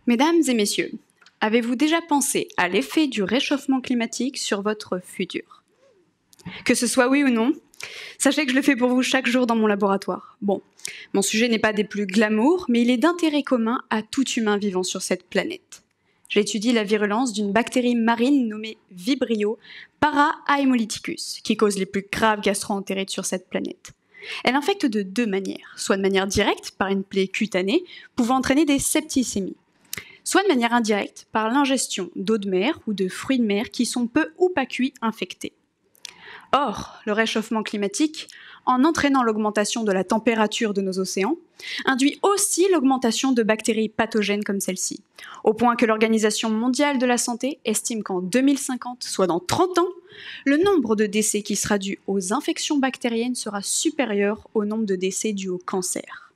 Mesdames et messieurs, avez-vous déjà pensé à l'effet du réchauffement climatique sur votre futur? Que ce soit oui ou non, sachez que je le fais pour vous chaque jour dans mon laboratoire. Bon, mon sujet n'est pas des plus glamour, mais il est d'intérêt commun à tout humain vivant sur cette planète. J'étudie la virulence d'une bactérie marine nommée Vibrio parahaemolyticus, qui cause les plus graves gastro-entérites sur cette planète. Elle infecte de deux manières, soit de manière directe, par une plaie cutanée, pouvant entraîner des septicémies, soit de manière indirecte, par l'ingestion d'eau de mer ou de fruits de mer qui sont peu ou pas cuits infectés. Or, le réchauffement climatique, en entraînant l'augmentation de la température de nos océans, induit aussi l'augmentation de bactéries pathogènes comme celle-ci, au point que l'Organisation mondiale de la santé estime qu'en 2050, soit dans 30 ans, le nombre de décès qui sera dû aux infections bactériennes sera supérieur au nombre de décès dus au cancer.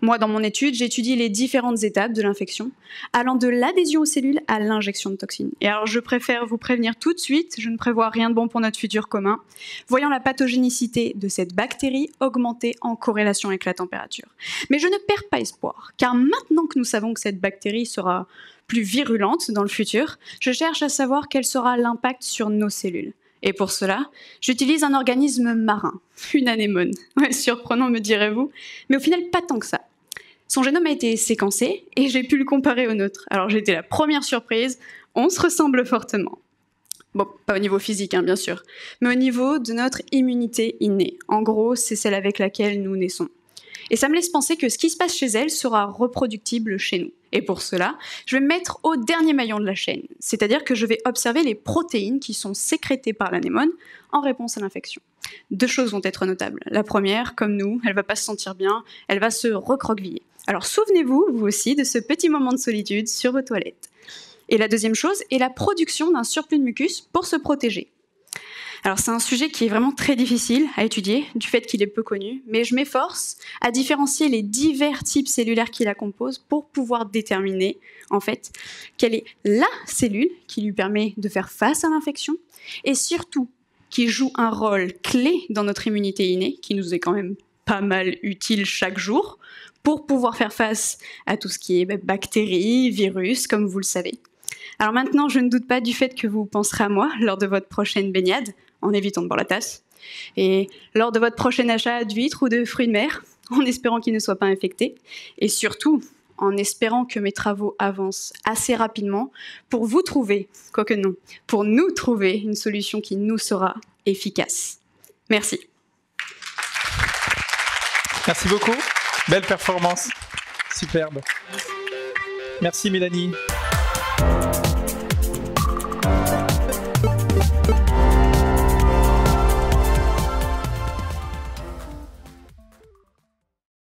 Moi, dans mon étude, j'étudie les différentes étapes de l'infection, allant de l'adhésion aux cellules à l'injection de toxines. Et alors, je préfère vous prévenir tout de suite, je ne prévois rien de bon pour notre futur commun, voyant la pathogénicité de cette bactérie augmenter en corrélation avec la température. Mais je ne perds pas espoir, car maintenant que nous savons que cette bactérie sera plus virulente dans le futur, je cherche à savoir quel sera l'impact sur nos cellules. Et pour cela, j'utilise un organisme marin, une anémone. Ouais, surprenant, me direz-vous, mais au final, pas tant que ça. Son génome a été séquencé et j'ai pu le comparer au nôtre. Alors j'ai été la première surprise, on se ressemble fortement. Bon, pas au niveau physique, bien sûr, mais au niveau de notre immunité innée. En gros, c'est celle avec laquelle nous naissons. Et ça me laisse penser que ce qui se passe chez elle sera reproductible chez nous. Et pour cela, je vais me mettre au dernier maillon de la chaîne, c'est-à-dire que je vais observer les protéines qui sont sécrétées par l'anémone en réponse à l'infection. Deux choses vont être notables. La première, comme nous, elle va pas se sentir bien, elle va se recroqueviller. Alors souvenez-vous, vous aussi, de ce petit moment de solitude sur vos toilettes. Et la deuxième chose est la production d'un surplus de mucus pour se protéger. Alors c'est un sujet qui est vraiment très difficile à étudier, du fait qu'il est peu connu, mais je m'efforce à différencier les divers types cellulaires qui la composent pour pouvoir déterminer, en fait, quelle est la cellule qui lui permet de faire face à l'infection, et surtout, qui joue un rôle clé dans notre immunité innée, qui nous est quand même pas mal utile chaque jour, pour pouvoir faire face à tout ce qui est bactéries, virus, comme vous le savez. Alors maintenant, je ne doute pas du fait que vous penserez à moi lors de votre prochaine baignade, en évitant de boire la tasse, et lors de votre prochain achat d'huîtres ou de fruits de mer, en espérant qu'ils ne soient pas infectés, et surtout en espérant que mes travaux avancent assez rapidement pour vous trouver, quoique non, pour nous trouver une solution qui nous sera efficace. Merci. Merci beaucoup. Belle performance. Superbe. Merci Mélanie.